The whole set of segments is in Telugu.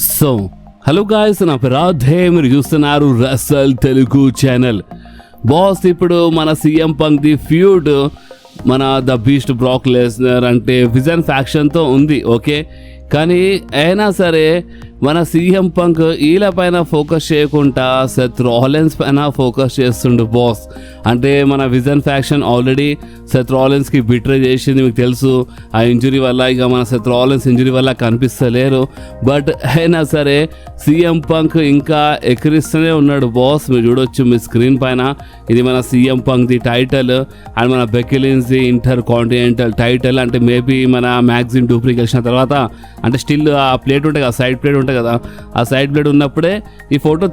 సో హలో గాయ్స్, నా పేరు రాధే, మీరు చూస్తున్నారు రసల్ తెలుగు ఛానల్. బాస్, ఇప్పుడు మన సీఎం పంక్ ది ఫ్యూడ్ మన ద బీస్ట్ బ్రాక్ లెస్నర్ అంటే విజన్ ఫ్యాక్షన్తో ఉంది. ఓకే, కానీ అయినా సరే మన సీఎం పంక్ వీళ్ళ పైన ఫోకస్ చేయకుండా సెత్ రాలెన్స్ పైన ఫోకస్ చేస్తుండు బాస్. అంటే మన విజన్ ఫ్యాక్షన్ ఆల్రెడీ సెత్ రాలెన్స్కి బిట్రే చేసింది, మీకు తెలుసు. ఆ ఇంజురీ వల్ల ఇక మన సెత్ రాలెన్స్ ఇంజురీ వల్ల కనిపిస్తలేరు. బట్ అయినా సరే సీఎం పంక్ ఇంకా ఎక్కిరిస్తూనే ఉన్నాడు బాస్. మీరు చూడొచ్చు మీ స్క్రీన్ పైన, ఇది మన CM Punk the title and మన Becky Lynch the intercontinental title. అంటే మేబీ మన మ్యాగ్జిన్ డూప్రీ గెలిచిన తర్వాత అంటే స్టిల్ ఆ ప్లేట్ ఉంటుంది కదా, సైడ్ ప్లేట్ ఉంటుంది కదా, ఆ సైడ్ ప్లేట్ ఉన్నప్పుడే ఈ ఫోటో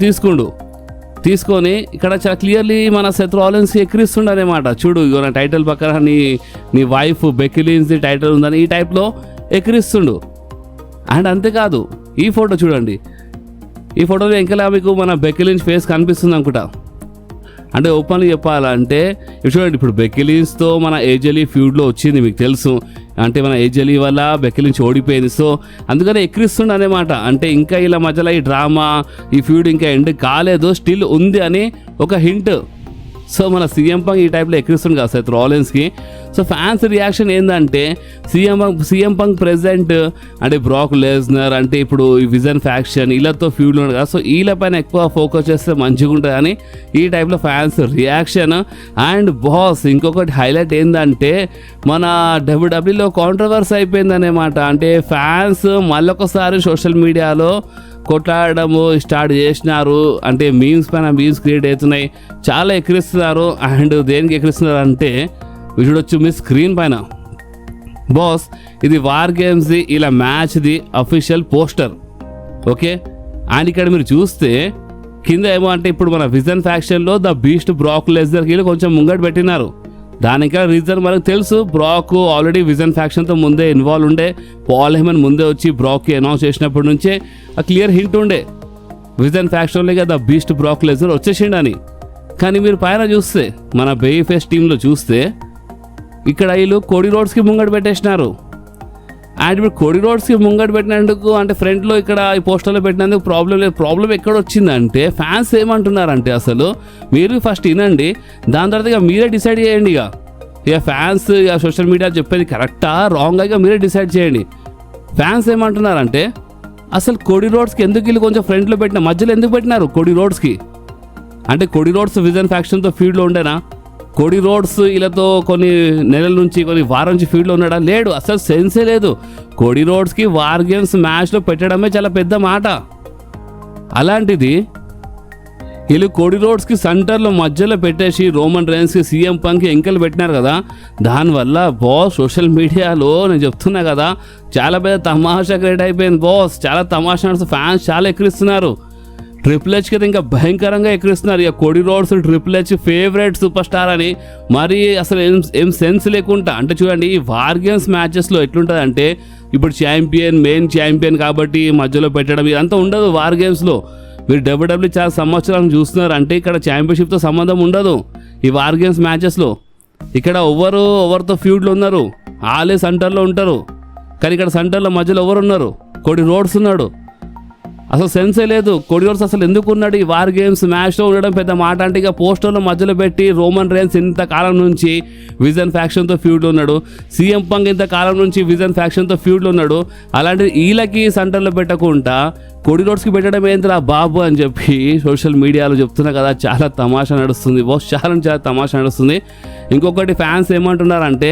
తీసుకొని ఇక్కడ చాలా క్లియర్లీ మన సెత్ రాలెన్స్ ఎక్కిరిస్తుండ అనమాట. చూడు, ఇగో నా టైటిల్ పక్కన నీ wife Becky Lynch the title ఉందని ఈ టైప్లో ఎక్కిరిస్తుండు. అండ్ అంతేకాదు, ఈ ఫోటో చూడండి, ఈ ఫోటోలో ఇంకా మీకు మన బెక్కీ లించ్ ఫేస్ కనిపిస్తుంది అనుకుంటా. అంటే ఓపెన్గా చెప్పాలంటే ఇప్పుడు చూడండి, ఇప్పుడు బెక్కీ లించ్తో మన ఏజెలీ ఫ్యూడ్లో వచ్చింది, మీకు తెలుసు. అంటే మన ఏజెలీ వల్ల బెక్కీ లించ్ ఓడిపోయింది. సో అందుకనే ఎక్కిరిస్తుండ అనమాట. అంటే ఇంకా ఇలా మధ్యలో ఈ డ్రామా, ఈ ఫ్యూడ్ ఇంకా ఎండ్ కాలేదు, స్టిల్ ఉంది అని ఒక హింట్. సో మన పంక్ ఈ టైప్లో ఎక్కిరిస్తుంది కదా సెత్ రాలెన్స్కి. సో ఫ్యాన్స్ రియాక్షన్ ఏంటంటే సీఎం పంక్ ప్రెజెంట్ అంటే బ్రాక్ లెస్నర్ అంటే ఇప్పుడు ఈ విజన్ ఫ్యాక్షన్ వీళ్ళతో ఫ్యూడ్లో ఉంది కదా, సో వీళ్ళ పైన ఎక్కువ ఫోకస్ చేస్తే మంచిగా ఉంటుంది అని ఈ టైప్లో ఫ్యాన్స్ రియాక్షన్. అండ్ బాస్, ఇంకొకటి హైలైట్ ఏంటంటే మన డబ్ల్యూడబ్ల్యూలో కాంట్రవర్సీ అయిపోయిందన్నమాట. అంటే ఫ్యాన్స్ మళ్ళొకసారి సోషల్ మీడియాలో కొట్లాడము స్టార్ట్ చేసినారు. అంటే మీమ్స్ పైన మీమ్స్ క్రియేట్ అవుతున్నాయి, చాలా ఎక్కిరిస్తున్నారు. అండ్ దేనికి ఎక్కిరిస్తున్నారు అంటే చూడొచ్చు మీ స్క్రీన్ పైన బాస్, ఇది వార్ గేమ్స్ది ఇలా మ్యాచ్ది అఫీషియల్ పోస్టర్. ఓకే, అండ్ ఇక్కడ మీరు చూస్తే కింద ఏమో అంటే ఇప్పుడు మన విజన్ ఫ్యాక్షన్లో ద బీస్ట్ బ్రాక్ లెస్నర్కి కొంచెం ముంగట పెట్టినారు. దానికి రీజన్ మనకు తెలుసు, బ్రాక్ ఆల్రెడీ విజన్ ఫ్యాక్షన్తో ముందే ఇన్వాల్వ్ ఉండే. పాల్ హెమన్ ముందే వచ్చి బ్రాక్కి అనౌన్స్ చేసినప్పటి నుంచే ఆ క్లియర్ హింట్ ఉండే విజన్ ఫ్యాక్షన్లో ద బీస్ట్ బ్రాక్ లెస్నర్ వచ్చేసిండని. కానీ మీరు పైన చూస్తే మన బేబీ ఫేస్ టీంలో చూస్తే ఇక్కడ వీళ్ళు కోడీ రోడ్స్కి ముంగట పెట్టేసినారు. అండ్ ఇప్పుడు కోడీ రోడ్స్కి ముంగట పెట్టినందుకు అంటే ఫ్రంట్లో ఇక్కడ ఈ పోస్టర్లో పెట్టినందుకు ప్రాబ్లం లేదు. ప్రాబ్లం ఎక్కడ వచ్చిందంటే ఫ్యాన్స్ ఏమంటున్నారంటే అసలు మీరు ఫస్ట్ వినండి, దాని తర్వాత ఇక మీరే డిసైడ్ చేయండి. ఇక ఫ్యాన్స్ ఇక సోషల్ మీడియా చెప్పేది కరెక్టా రాంగ్ ఇక మీరే డిసైడ్ చేయండి. ఫ్యాన్స్ ఏమంటున్నారంటే అసలు కోడీ రోడ్స్కి ఎందుకు వీళ్ళు కొంచెం ఫ్రంట్లో పెట్టిన మధ్యలో ఎందుకు పెట్టినారు కోడీ రోడ్స్కి? అంటే కోడీ రోడ్స్ విజన్ ఫ్యాక్షన్తో ఫీల్డ్లో ఉండేనా? కోడీ రోడ్స్ వీళ్ళతో కొన్ని నెలల నుంచి కొన్ని వారం నుంచి ఫీల్డ్లో ఉన్నాడా? లేడు, అసలు సెన్సే లేదు. కోడీ రోడ్స్కి వార్ గేమ్స్ మ్యాచ్లో పెట్టడమే చాలా పెద్ద మాట. అలాంటిది వీళ్ళు కోడీ రోడ్స్కి సెంటర్లో మధ్యలో పెట్టేసి రోమన్ రైన్స్కి సీఎం పంక్కి ఎంకలు పెట్టినారు కదా. దానివల్ల బాస్ సోషల్ మీడియాలో నేను చెప్తున్నా కదా చాలా పెద్ద తమాషా క్రియేట్ అయిపోయింది బాస్. చాలా తమాషా, ఫ్యాన్స్ చాలా ఎక్కిరిస్తున్నారు. ట్రిపుల్ హెచ్కి అయితే ఇంకా భయంకరంగా ఎక్కిరిస్తున్నారు. ఇక Cody roads triple H favourite super star అని మరి అసలు ఏం సెన్స్ లేకుండా. అంటే చూడండి, ఈ వార్ గేమ్స్ మ్యాచెస్లో ఎట్లుంటుంది అంటే ఇప్పుడు మెయిన్ ఛాంపియన్ కాబట్టి మధ్యలో పెట్టడం ఇదంతా ఉండదు వార్ గేమ్స్లో. మీరు డబ్ల్యూడబ్ల్యూ చాలా సంవత్సరాలను చూస్తున్నారు అంటే ఇక్కడ ఛాంపియన్షిప్తో సంబంధం ఉండదు ఈ వార్ గేమ్స్ మ్యాచెస్లో. ఇక్కడ ఎవరితో ఫ్యూడ్లో ఉన్నారు, వాళ్ళే సెంటర్లో ఉంటారు. కానీ ఇక్కడ సెంటర్లో మధ్యలో ఎవరు ఉన్నారు? కోడీ రోడ్స్ ఉన్నాడు. అసలు సెన్సే లేదు. కోడీ రోడ్స్ అసలు ఎందుకు ఉన్నాడు ఈ వార్ గేమ్స్ మ్యాచ్లో ఉండడం పెద్ద మాట. అంటే ఇక పోస్టర్లో మధ్యలో పెట్టి రోమన్ రైన్స్ ఇంతకాలం నుంచి విజన్ ఫ్యాక్షన్తో ఫ్యూడ్లో ఉన్నాడు, సీఎం పంక్ ఇంతకాలం నుంచి విజన్ ఫ్యాక్షన్తో ఫ్యూడ్లో ఉన్నాడు. అలాంటిది వీళ్ళకి సెంటర్లో పెట్టకుండా కోడీ రోడ్స్కి పెట్టడం ఏంటిరా బాబు అని చెప్పి సోషల్ మీడియాలో చెప్తున్నా కదా, చాలా తమాషా నడుస్తుంది బాస్, చాలా తమాషా నడుస్తుంది. ఇంకొకటి ఫ్యాన్స్ ఏమంటున్నారంటే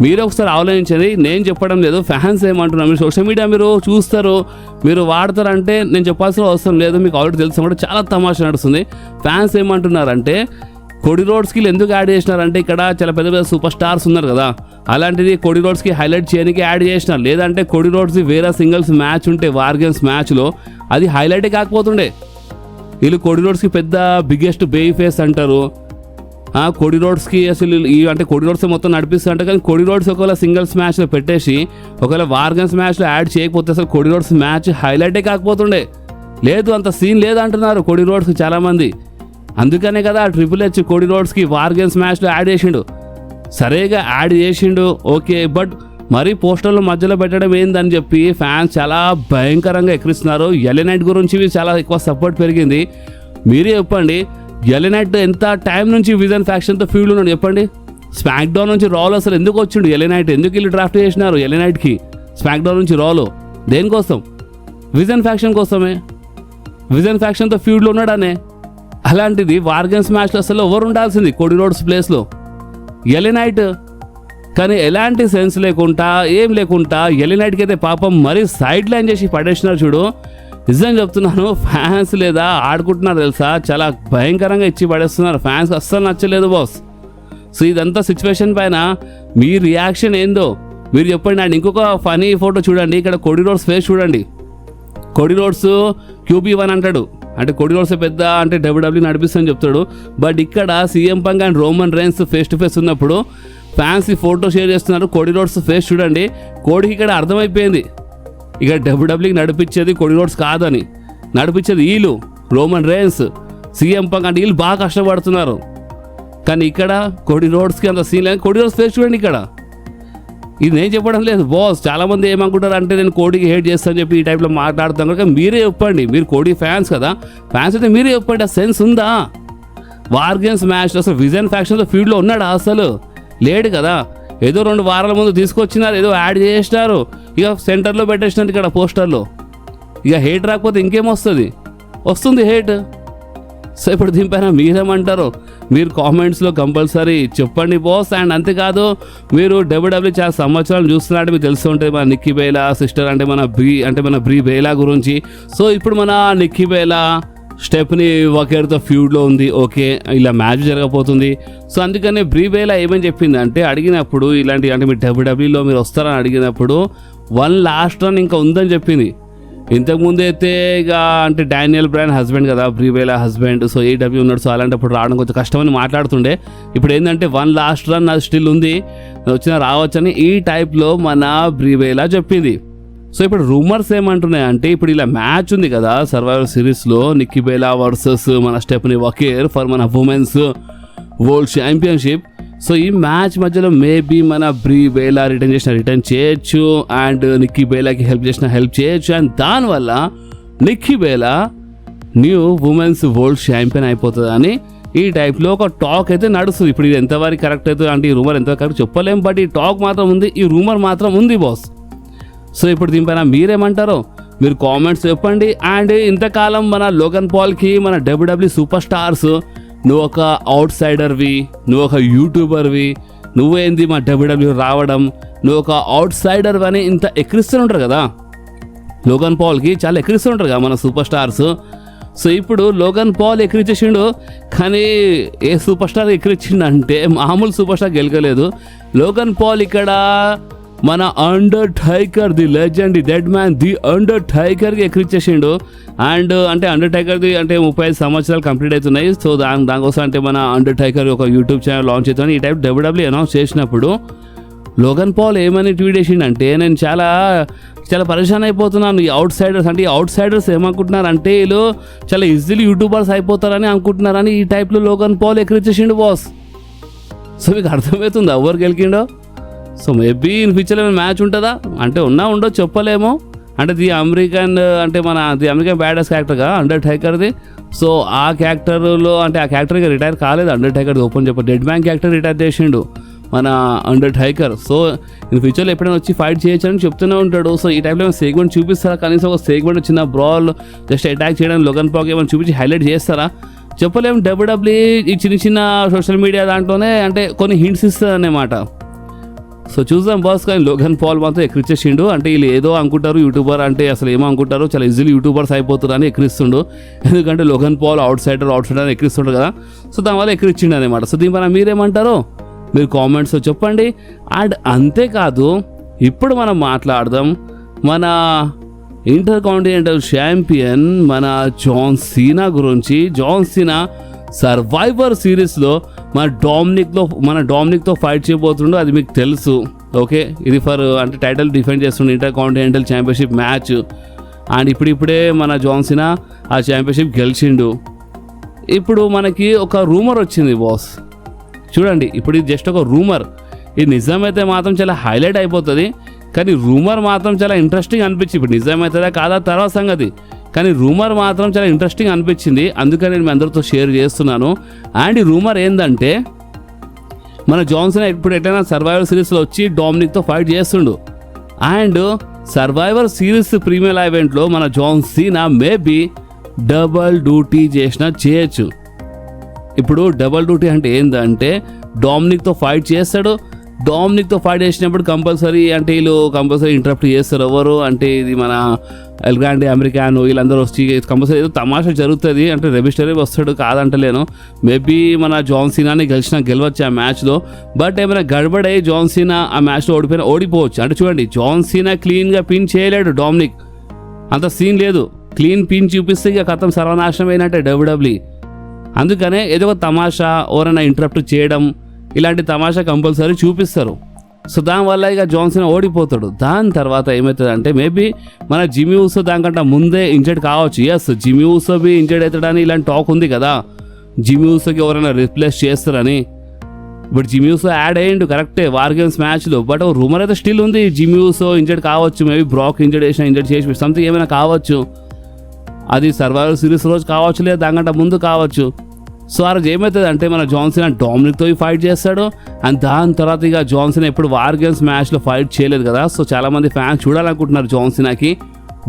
మీరు ఒకసారి ఆలోచించండి, నేను చెప్పడం లేదు, ఫ్యాన్స్ ఏమంటున్నారు. మీరు సోషల్ మీడియా మీరు చూస్తారు, మీరు వాడతారంటే నేను చెప్పాల్సిన అవసరం లేదు, మీకు ఆల్రెడీ తెలుసు కూడా. చాలా తమాషా నడుస్తుంది. ఫ్యాన్స్ ఏమంటున్నారంటే కోడీ రోడ్స్కి ఎందుకు యాడ్ చేసినారంటే ఇక్కడ చాలా పెద్ద పెద్ద సూపర్ స్టార్స్ ఉన్నారు కదా, అలాంటిది కోడీ రోడ్స్కి హైలైట్ చేయడానికి యాడ్ చేసినారు. లేదంటే కోడీ రోడ్స్ది వేరే సింగిల్స్ మ్యాచ్ ఉంటే వార్ గేమ్స్ మ్యాచ్లో అది హైలైటే కాకపోతుండే. వీళ్ళు కోడీ రోడ్స్కి పెద్ద బిగ్గెస్ట్ బేబీ ఫేస్ అంటారు. కోడీ రోడ్స్కి అసలు అంటే కోడీ రోడ్స్ మొత్తం నడిపిస్తుంటే, కానీ కోడీ రోడ్స్ ఒకవేళ సింగిల్స్ మ్యాచ్లో పెట్టేసి ఒకవేళ వార్ గేమ్స్ మ్యాచ్లో యాడ్ చేయకపోతే అసలు కోడీ రోడ్స్ మ్యాచ్ హైలైటే కాకపోతుండే. లేదు, అంత సీన్ లేదంటున్నారు కోడీ రోడ్స్కి చాలామంది. అందుకనే కదా ట్రిపుల్ హెచ్ కోడీ రోడ్స్కి వార్ గేమ్స్ మ్యాచ్లో యాడ్ చేసిండు. సరేగా యాడ్ చేసిండు ఓకే, బట్ మరి పోస్టర్లు మధ్యలో పెట్టడం ఏందని చెప్పి ఫ్యాన్స్ చాలా భయంకరంగా ఎక్కిరిస్తున్నారు. ఎల్ఏ నైట్ గురించి చాలా ఎక్కువ సపోర్ట్ పెరిగింది. మీరే చెప్పండి, ఎల్ఏ నైట్ ఎంత టైం నుంచి విజన్ ఫ్యాక్షన్తో ఫీల్డ్ ఉన్నాడు చెప్పండి. స్మాక్ డౌన్ నుంచి రాలో అసలు ఎందుకు వచ్చిండు ఎల్ఏ నైట్? ఎందుకు వీళ్ళు డ్రాఫ్ట్ చేసినారు ఎల్ఏ నైట్కి స్మాక్ డౌన్ నుంచి రాలో? దేనికోసం? విజన్ ఫ్యాక్షన్ కోసమే. విజన్ ఫ్యాక్షన్తో ఫీల్డ్లో ఉన్నాడనే. అలాంటిది వార్ గేమ్స్ మ్యాచ్లో అసలు ఎవరు ఉండాల్సింది కోడి రోడ్స్ ప్లేస్లో? LA Knight. కానీ ఎలాంటి సెన్స్ లేకుండా ఏం లేకుండా ఎల్ఏ నైట్కి అయితే పాపం మరీ సైడ్ లైన్ చేసి పడేసినారు చూడు. నిజం చెప్తున్నాను, ఫ్యాన్స్ లేదా ఆడుకుంటున్నారు తెలుసా, చాలా భయంకరంగా ఇచ్చి పడేస్తున్నారు. ఫ్యాన్స్ అస్సలు నచ్చలేదు బాస్. సో ఇదంతా సిచ్యువేషన్ పైన మీ రియాక్షన్ ఏందో మీరు చెప్పండి. అండ్ ఇంకొక ఫనీ ఫోటో చూడండి, ఇక్కడ కోడి రోడ్స్ ఫేస్ చూడండి. కోడి రోడ్స్ QB1 అంటాడు, అంటే కోడి రోడ్స్ పెద్ద అంటే WWE నడిపిస్తుందని చెప్తాడు. బట్ ఇక్కడ CM punk and Roman Reigns face to face ఉన్నప్పుడు ఫ్యాన్స్ ఈ ఫోటో షేర్ చేస్తున్నారు. కోడి రోడ్స్ ఫేస్ చూడండి. కోడికి ఇక్కడ అర్థమైపోయింది, ఇక WWEకి నడిపించేది కోడి రోడ్స్ కాదని, నడిపించేది వీళ్ళు రోమన్ రైన్స్, CM పంక్ అంటే వీళ్ళు బాగా కష్టపడుతున్నారు. కానీ ఇక్కడ కోడి రోడ్స్కి అంత సీన్ లేదు. కోడి రోడ్స్ ఫేస్ చూడండి ఇక్కడ. ఇది నేను చెప్పడం లేదు బాస్. చాలామంది ఏమనుకుంటారు అంటే నేను కోడికి హేట్ చేస్తాను చెప్పి ఈ టైప్లో మాట్లాడుతాను కనుక మీరే చెప్పండి. మీరు కోడి ఫ్యాన్స్ కదా, ఫ్యాన్స్ అయితే మీరే చెప్పండి, ఆ సెన్స్ ఉందా? వార్ గేమ్స్ మ్యాచ్లో అసలు విజన్ ఫ్యాక్షన్తో ఫీల్డ్లో ఉన్నాడా? అసలు లేడు కదా. ఏదో 2 వారాల ముందు తీసుకొచ్చినారు, ఏదో యాడ్ చేసినారు, ఇక సెంటర్లో పెట్టేసినారు ఇక్కడ పోస్టర్లో. ఇక హేట్ రాకపోతే ఇంకేమొస్తుంది? వస్తుంది హేట్. సో ఇప్పుడు దీనిపైన మీరేమంటారు? మీరు కామెంట్స్లో కంపల్సరీ చెప్పండి బాస్. అండ్ అంతేకాదు, మీరు WWE చాలా సంవత్సరాలు చూస్తున్నట్టు మీకు తెలిసి ఉంటుంది మన నిక్కీ బేలా సిస్టర్ అంటే మన బ్రీ బేలా గురించి. సో ఇప్పుడు మన నిక్కీ బేలా స్టెప్ని వకేర్తో ఫ్యూడ్లో ఉంది. ఓకే, ఇలా మ్యాచ్ జరగబోతుంది. సో అందుకనే బ్రీ బేలా ఏమని చెప్పింది అంటే, అడిగినప్పుడు ఇలాంటి అంటే మీరు WWEలో మీరు వస్తారని అడిగినప్పుడు 1 లాస్ట్ రన్ ఇంకా ఉందని చెప్పింది. ఇంతకుముందు అయితే ఇక అంటే డానియల్ బ్రైన్ హస్బెండ్ కదా, బ్రీ బేలా హస్బెండ్. సో AEW ఉన్నాడు. సో అలాంటప్పుడు రావడం కొంచెం కష్టమని మాట్లాడుతుండే. ఇప్పుడు ఏంటంటే 1 లాస్ట్ రన్ అది స్టిల్ ఉంది, వచ్చినా రావచ్చని ఈ టైప్లో మన బ్రీ బేలా చెప్పింది. సో ఇప్పుడు రూమర్స్ ఏమంటున్నాయి అంటే, ఇప్పుడు ఇలా మ్యాచ్ ఉంది కదా సర్వైవర్ సిరీస్లో, నిక్కీ బేలా వర్సెస్ మన స్టెఫనీ వకేర్ ఫర్ మన ఉమెన్స్ వరల్డ్ ఛాంపియన్షిప్. సో ఈ మ్యాచ్ మధ్యలో మేబీ మన బ్రీ బేలా రిటర్న్ చేయొచ్చు, అండ్ నిక్కీ బేలాకి హెల్ప్ చేయొచ్చు. అండ్ దానివల్ల Nikki Bella new women's world champion అయిపోతుందని ఈ టైప్లో ఒక టాక్ అయితే నడుస్తుంది. ఇప్పుడు ఇది ఎంతవరకు కరెక్ట్ అవుతుంది అంటే, ఈ రూమర్ ఎంతవరకు కరెక్ట్ చెప్పలేం, బట్ ఈ టాక్ మాత్రం ఉంది, ఈ రూమర్ మాత్రం ఉంది బాస్. సో ఇప్పుడు దీనిపైన మీరేమంటారో మీరు కామెంట్స్ చెప్పండి. అండ్ ఇంతకాలం మన లోగన్ పాల్కి మన WWE సూపర్ స్టార్స్, నువ్వు ఒక అవుట్ సైడర్వి, నువ్వు ఒక యూట్యూబర్వి, నువ్వేంది మా WWE రావడం, నువ్వు ఒక అవుట్ సైడర్ అని ఇంత ఎక్కిరిస్తూ ఉంటారు కదా. లోగన్ పాల్కి చాలా ఎక్కిరిస్తూ ఉంటారు కదా మన సూపర్ స్టార్స్. సో ఇప్పుడు లోగన్ పాల్ ఎక్కిరిచేసిండు, కానీ ఏ సూపర్ స్టార్ ఎక్కిరిచిండు అంటే మామూలు సూపర్ స్టార్ గెలకలేదు. లోగన్ పాల్ ఇక్కడ మన Undertaker, the legend, the dead man, the అండర్ టైగర్కి ఎక్కిరిచేసిండు. అండ్ అంటే అండర్ టైగర్ది అంటే 35 సంవత్సరాలు కంప్లీట్ అవుతున్నాయి. సో దానికోసం అంటే మన అండర్ టైగర్ ఒక యూట్యూబ్ ఛానల్ లాంచ్ అవుతుంది. ఈ టైప్ WWE అనౌన్స్ చేసినప్పుడు లోగన్ పాల్ ఏమని ట్వీట్ చేసిండంటే, నేను చాలా పరేషాన్ అయిపోతున్నాను. ఈ అవుట్ సైడర్స్ అంటే, ఈ అవుట్ సైడర్స్ ఏమనుకుంటున్నారు అంటే వీళ్ళు చాలా ఈజీలీ యూట్యూబర్స్ అయిపోతారని అనుకుంటున్నారని ఈ టైప్లో లోగన్ పాల్ ఎక్కిరిచేసిండు బాస్. సో మీకు అర్థమవుతుంది ఎవరు గెలికిండో. సో మేబీ ఇన్ ఫ్యూచర్లో మ్యాచ్ ఉంటుందా అంటే ఉండో చెప్పలేమో. అంటే ది అమెరికన్ బ్యాడెస్ క్యారెక్టర్గా అండర్ టైగర్ది. సో ఆ క్యారెక్టర్లో అంటే ఆ క్యారెక్టర్గా రిటైర్ కాలేదు under tiger. Open dead man character retire చేసిండు మన అండర్ టైగర్. సో ఇన్ ఫ్యూచర్లో ఎప్పుడైనా వచ్చి ఫైట్ చేయొచ్చని చెప్తూనే ఉంటాడు. సో ఈ టైప్లో ఏమైనా సెగ్మెంట్ చూపిస్తారా? కనీసం ఒక సెగ్మెంట్ చిన్న బ్రాల్ జస్ట్ అటాక్ చేయడానికి లోగన్ పాల్ ఏమైనా చూపించి హైలైట్ చేస్తారా? చెప్పలేము. WWE ఈ చిన్న సోషల్ మీడియా దాంట్లోనే అంటే కొన్ని హింట్స్ ఇస్తుంది అన్నమాట. సో చూద్దాం బాస్. కానీ లోగన్ పాల్ మాత్రం ఎక్కిరిచేసిండు. అంటే వీళ్ళు ఏదో అనుకుంటారు యూట్యూబర్ అంటే అసలు ఏమో అనుకుంటారు, చాలా ఈజీలీ యూట్యూబర్స్ అయిపోతారు అని ఎక్కిరిస్తుండు. ఎందుకంటే లోగన్ పాల్ అవుట్ సైడర్ అని ఎక్కిరిస్తుండు కదా. సో దానివల్ల ఎక్కిరిచ్చిండు అనమాట. సో దీనిపైన మీరేమంటారో మీరు కామెంట్స్లో చెప్పండి. అండ్ అంతేకాదు, ఇప్పుడు మనం మాట్లాడదాం మన ఇంటర్ కాంటినెంటల్ ఛాంపియన్ మన జాన్ సీనా గురించి. జాన్ సీనా సర్వైవర్ సిరీస్లో మన డామినిక్తో ఫైట్ చేయబోతుండో అది మీకు తెలుసు. ఓకే, ఇది అంటే టైటిల్ డిఫెండ్ చేస్తుండే inter continental championship match. And ఇప్పుడిప్పుడే మన జాన్ సీనా ఆ ఛాంపియన్షిప్ గెలిచిండు. ఇప్పుడు మనకి ఒక రూమర్ వచ్చింది బాస్. చూడండి, ఇప్పుడు ఇది జస్ట్ ఒక రూమర్. ఇది నిజమైతే మాత్రం చాలా హైలైట్ అయిపోతుంది, కానీ రూమర్ మాత్రం చాలా ఇంట్రెస్టింగ్ అనిపించింది. ఇప్పుడు నిజమవుతుందా కాదా తర్వాత సంగతి, కానీ రూమర్ మాత్రం చాలా ఇంట్రెస్టింగ్ అనిపించింది, అందుకని నేను మీ అందరితో షేర్ చేస్తున్నాను. అండ్ ఈ రూమర్ ఏంటంటే మన జాన్సన్ ఇప్పుడు ఎట్లయినా సర్వైవర్ సిరీస్లో వచ్చి డామినిక్తో ఫైట్ చేస్తుండు. అండ్ సర్వైవర్ సిరీస్ ప్రీమియర్ ఈవెంట్లో మన John Cena maybe double duty చేయొచ్చు. ఇప్పుడు డబల్ డ్యూటీ అంటే ఏంటంటే డామినిక్తో ఫైట్ చేస్తాడు, డామినిక్తో ఫైట్ చేసినప్పుడు కంపల్సరీ అంటే వీళ్ళు కంపల్సరీ ఇంటరప్ట్ చేస్తారు. ఎవరు అంటే ఇది మన ఎల్ గ్రాండే అమెరికాను వీళ్ళందరూ వచ్చి కంపల్సరీ ఏదో తమాషా జరుగుతుంది, అంటే రెబిస్టరీ వస్తాడు కాదంటలేను. మేబీ మన జాన్ సీనాని గెలవచ్చు ఆ మ్యాచ్లో, బట్ ఏమైనా గడబడై జాన్ సీనా ఆ మ్యాచ్లో ఓడిపోవచ్చు. అంటే చూడండి, జాన్ సీనా క్లీన్గా పిన్ చేయలేడు, డామినిక్ అంత సీన్ లేదు, క్లీన్ పిన్ చూపిస్తే ఇక కథం సర్వనాశనం అయినట్టే డబ్ల్యూడబ్ల్యూఈ. అందుకనే ఏదో ఒక తమాషా ఎవరైనా ఇంటరప్ట్ చేయడం ఇలాంటి తమాషా కంపల్సరీ చూపిస్తారు. సో దానివల్ల ఇక జాన్ సీనా ఓడిపోతాడు. దాని తర్వాత ఏమవుతుంది అంటే మేబీ మన జిమ్మీ ఊసో దానికంటే ముందే ఇంజర్డ్ కావచ్చు. ఎస్, జిమ్మీ ఊసో బి ఇంజర్డ్ అవుతాడని ఇలాంటి టాక్ ఉంది కదా, జిమ్మీ ఊసోకి ఎవరైనా రిప్లేస్ చేస్తారని. ఇప్పుడు జిమ్మీ ఊసో యాడ్ అయ్యిండు కరెక్టే వార్ గేమ్స్ మ్యాచ్లో, బట్ రూమర్ అయితే స్టిల్ ఉంది జిమ్మీ ఊసో ఇంజర్డ్ కావచ్చు. మేబీ బ్రాక్ ఇంజర్డ్ చేసి సంథింగ్ ఏమైనా కావచ్చు. అది సర్వైవర్ సిరీస్ రోజు కావచ్చు, లేదా దానికంటే ముందు కావచ్చు. సో ఆ రోజు ఏమవుతుంది అంటే మన జాన్ సీనా డామినిక్తో ఫైట్ చేస్తాడు. అండ్ దాని తర్వాత ఇక జాన్ సీనా ఎప్పుడు వార్ గేమ్స్ మ్యాచ్లో ఫైట్ చేయలేదు కదా, సో చాలామంది ఫ్యాన్స్ చూడాలనుకుంటున్నారు జాన్ సీనాకి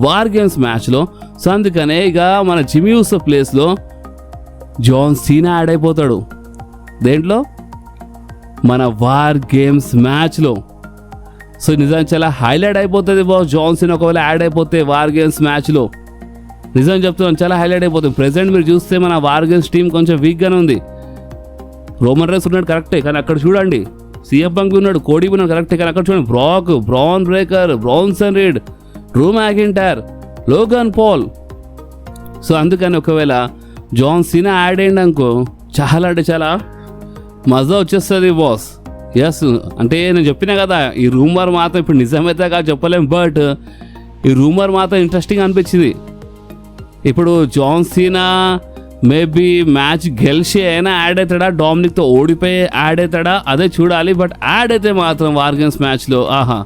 వార్ గేమ్స్ మ్యాచ్లో. సో అందుకనే ఇక మన జిమ్మీ ఊసో ప్లేస్లో జాన్ సీనా యాడ్ అయిపోతాడు. దేంట్లో? మన వార్ గేమ్స్ మ్యాచ్లో. సో నిజంగా చాలా హైలైట్ అయిపోతుంది బాస్, జాన్ సీనా ఒకవేళ యాడ్ అయిపోతే వార్ గేమ్స్ మ్యాచ్లో. నిజం చెప్తున్నాను, చాలా హైలైట్ అయిపోతుంది. ప్రెసెంట్ మీరు చూస్తే మన వార్ గేమ్స్ టీం కొంచెం వీక్గానే ఉంది. రోమన్ రైన్స్ ఉన్నాడు కరెక్టే, కానీ అక్కడ చూడండి సీఎం పంక్ ఉన్నాడు, కోడీ ఉన్నాడు కరెక్టే, కానీ అక్కడ చూడండి Brock, Bron Breakker, Bronson Reed, Drew McIntyre, Logan Paul. So అందుకని ఒకవేళ జాన్ సీనా యాడ్ అయ్యింది అనుకో చాలా అంటే చాలా మజా వచ్చేస్తుంది బాస్. ఎస్, అంటే నేను చెప్పినా కదా ఈ రూమర్ మాత్రం ఇప్పుడు నిజమైతే కాదు చెప్పలేం, బట్ ఈ రూమర్ మాత్రం ఇంట్రెస్టింగ్ అనిపించింది. ఇప్పుడు జాన్ సీనా మేబీ మ్యాచ్ గెలిచి అయినా యాడ్ అవుతాడా, డామినిక్తో ఓడిపోయి యాడ్ అవుతాడా, అదే చూడాలి. బట్ యాడ్ అయితే మాత్రం వార్ గేమ్స్ మ్యాచ్లో ఆహా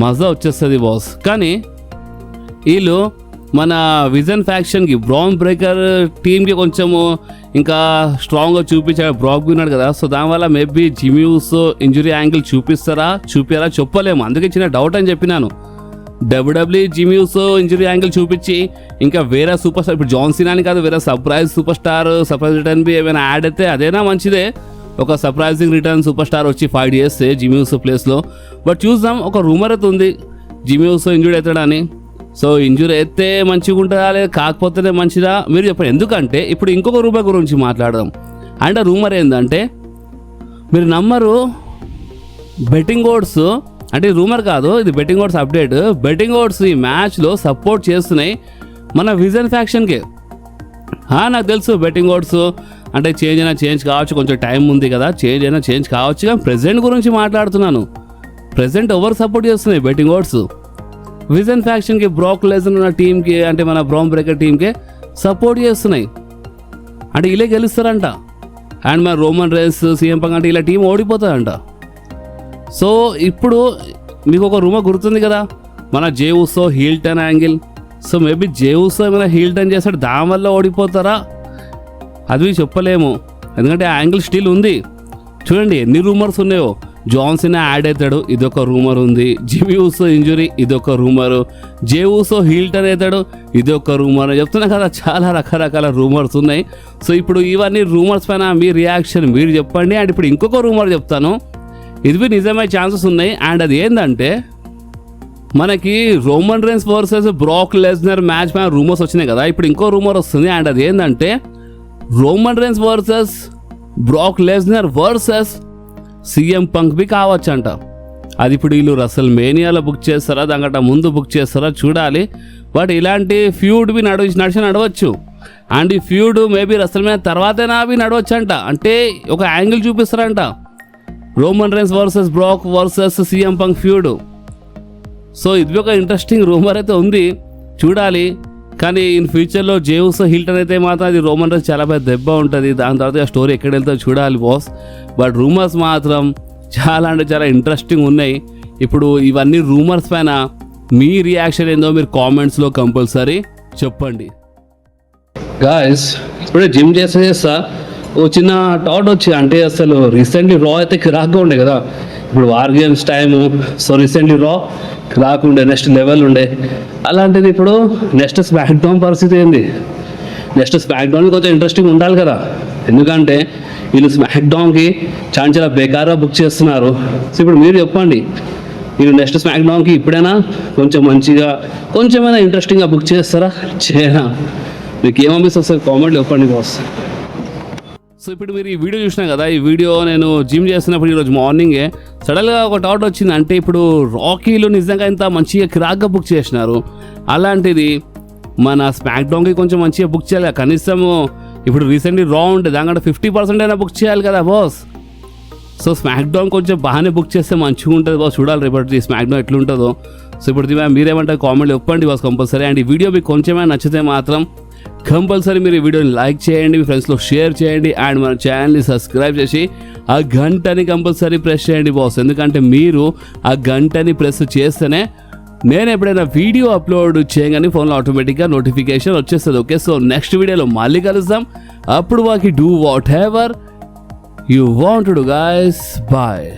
మజా వచ్చేస్తుంది బాస్. కానీ వీళ్ళు మన విజన్ ఫ్యాక్షన్కి బ్రాన్ బ్రేకర్ టీంకి కొంచెము ఇంకా స్ట్రాంగ్గా చూపించాడు, బ్రాక్ ఉన్నాడు కదా, సో దానివల్ల maybe Jimmy Uso injury angle చూపిస్తారా చెప్పలేము. అందుకే చిన్న డౌట్ అని చెప్పినాను. WWE Jimmy Uso injury angle చూపించి ఇంకా వేరే సూపర్ స్టార్, ఇప్పుడు జాన్ సీనాని కాదు వేరే surprise superstar, surprise return బి ఏమైనా యాడ్ అయితే అదేనా మంచిదే, ఒక సర్ప్రైజింగ్ రిటర్న్ సూపర్ స్టార్ వచ్చి ఫైట్ చేస్తే జిమ్మీ ఊసో ప్లేస్లో. బట్ చూద్దాం, ఒక రూమర్ అయితే ఉంది జిమ్మీ ఊసో ఇంజూరీ అవుతాడని. సో ఇంజూరీ అయితే మంచిగా ఉంటుందా లేదా కాకపోతేనే మంచిదా మీరు చెప్పండి. ఎందుకంటే ఇప్పుడు ఇంకొక రూమర్ గురించి మాట్లాడదాం. అండ్ ఆ రూమర్ ఏంటంటే మీరు నమ్మరు, బెట్టింగ్ ఓడ్స్ అంటే రూమర్ కాదు, ఇది betting odds update. Betting odds ఈ మ్యాచ్లో సపోర్ట్ చేస్తున్నాయి మన విజన్ ఫ్యాక్షన్కే. నాకు తెలుసు బెట్టింగ్ ఓడ్స్ అంటే చేంజ్ కావచ్చు, కొంచెం టైం ఉంది కదా, చేంజ్ కావచ్చు. కానీ ప్రెజెంట్ గురించి మాట్లాడుతున్నాను. ప్రెజెంట్ ఎవరు సపోర్ట్ చేస్తున్నాయి బెట్టింగ్ ఓడ్స్? విజన్ ఫ్యాక్షన్కి, బ్రాక్ లెస్నర్ ఉన్న టీంకి, అంటే మన బ్రాన్ బ్రేకర్ టీంకి సపోర్ట్ చేస్తున్నాయి. అంటే ఇలా గెలుస్తారంట. అండ్ మన రోమన్ రైన్స్, సీఎం పంక్ అంటే ఇలా టీం ఓడిపోతుందంట. సో ఇప్పుడు మీకు ఒక రూమర్ గుర్తుంది కదా, మన Jey Uso heel turn angle. So maybe Jey Uso ఏమైనా హీల్ టర్న్ చేస్తాడు, దానివల్ల ఓడిపోతారా అది చెప్పలేము, ఎందుకంటే ఆ యాంగిల్ స్టిల్ ఉంది. చూడండి ఎన్ని రూమర్స్ ఉన్నాయో. జాన్ సీనా యాడ్ అవుతాడు, ఇదొక రూమర్ ఉంది. జిమ్మీ ఊసో ఇంజురీ, ఇదొక రూమరు. జే ఊసో హీల్ టర్న్ అవుతాడు, ఇదొక రూమర్. చెప్తున్నా కదా చాలా రకరకాల రూమర్స్ ఉన్నాయి. సో ఇప్పుడు ఇవన్నీ రూమర్స్ పైన మీ రియాక్షన్ మీరు చెప్పండి. అండ్ ఇప్పుడు ఇంకొక రూమర్ చెప్తాను, ఇది నిజమయ్యే ఛాన్సెస్ ఉన్నాయి. అండ్ అది ఏంటంటే మనకి Roman Reigns versus Brock Lesnar match పైన రూమర్స్ వచ్చినాయి కదా, ఇప్పుడు ఇంకో రూమర్ వస్తుంది. అండ్ అది ఏంటంటే Roman Reigns versus Brock Lesnar versus CM Punk బి కావచ్చు అంట. అది ఇప్పుడు వీళ్ళు రసల్ మేనియాలో బుక్ చేస్తారా, దానికంటే ముందు బుక్ చేస్తారా చూడాలి. బట్ ఇలాంటి ఫ్యూడ్ బి నడవచ్చు. అండ్ ఈ ఫ్యూడ్ మేబీ రసల్ మేనియా తర్వాతైనా అవి నడవచ్చు అంట. అంటే ఒక యాంగిల్ చూపిస్తారంట, Roman Reigns versus Brock versus CM Punk feud. So ఇది ఒక ఇంట్రెస్టింగ్ రూమర్ అయితే ఉంది, చూడాలి. కానీ ఇన్ ఫ్యూచర్లో జే ఊసో హిల్టన్ అయితే మాత్రం అది రోమన్ రైన్స్ చాలా పెద్ద దెబ్బ ఉంటుంది. దాని తర్వాత ఆ స్టోరీ ఎక్కడ వెళ్తుందో చూడాలి బాస్. బట్ రూమర్స్ మాత్రం చాలా అంటే చాలా ఇంట్రెస్టింగ్ ఉన్నాయి. ఇప్పుడు ఇవన్నీ రూమర్స్ పైన మీ రియాక్షన్ ఏందో మీరు కామెంట్స్లో కంపల్సరీ చెప్పండి. గాయస్ ఇప్పుడే జిమ్ చేస్తా ఓ చిన్న థాట్ వచ్చి, అంటే అసలు రీసెంట్లీ రా అయితే కిరాక్గా ఉండే కదా, ఇప్పుడు war games time. So recently రా కిరాక్ ఉండే, నెక్స్ట్ లెవెల్ ఉండే. అలాంటిది ఇప్పుడు నెక్స్ట్ స్మాక్ డౌన్ పరిస్థితి ఏంది? నెక్స్ట్ స్మాక్ డౌన్ కొంచెం ఇంట్రెస్టింగ్ ఉండాలి కదా, ఎందుకంటే వీళ్ళు స్మాక్ డౌన్కి చాలా బేకార్గా బుక్ చేస్తున్నారు. సో ఇప్పుడు మీరు చెప్పండి, మీరు నెక్స్ట్ స్మాక్ డౌన్కి ఇప్పుడైనా కొంచెం మంచిగా కొంచెమైనా ఇంట్రెస్టింగ్గా బుక్ చేస్తారా, చేయరా? మీకు ఏమనిపిస్తుంది సార్ కామెంట్లో చెప్పండి బాస్. సో ఇప్పుడు మీరు ఈ వీడియో చూసినా కదా, ఈ వీడియో నేను జిమ్ చేస్తున్నప్పుడు ఈరోజు మార్నింగే సడన్గా ఒక థాట్ వచ్చింది. అంటే ఇప్పుడు రాకీలు నిజంగా ఇంత మంచిగా కిరాక్గా బుక్ చేసినారు, అలాంటిది మన స్మాక్ డౌన్కి కొంచెం మంచిగా బుక్ చేయాలి. కనీసము ఇప్పుడు రీసెంట్లీ రా ఉంటే దానికంటే 50% అయినా బుక్ చేయాలి కదా బాస్. సో స్మాక్ డౌన్ కొంచెం బాగానే బుక్ చేస్తే మంచిగా ఉంటుంది బాస్. చూడాలి రేపటి స్మాక్ డౌన్ ఎట్లుంటుందో. సో ఇప్పుడు మీరేమంటారు కామెంట్ చెప్పండి బాస్ కంపల్సరీ. అండ్ ఈ వీడియో మీకు కొంచెమే నచ్చితే మాత్రం కంపల్సరీ మీరు ఈ వీడియోని లైక్ చేయండి, మీ ఫ్రెండ్స్లో షేర్ చేయండి, అండ్ మన ఛానల్ని సబ్స్క్రైబ్ చేసి ఆ గంటని కంపల్సరీ ప్రెస్ చేయండి బాస్. ఎందుకంటే మీరు ఆ గంటని ప్రెస్ చేస్తేనే నేను ఎప్పుడైనా వీడియో అప్లోడ్ చేయగానే ఫోన్లో ఆటోమేటిక్గా నోటిఫికేషన్ వచ్చేస్తుంది. ఓకే, సో నెక్స్ట్ వీడియోలో మళ్ళీ కలుద్దాం. అప్పుడు వాకి do whatever you want to do guys. Bye.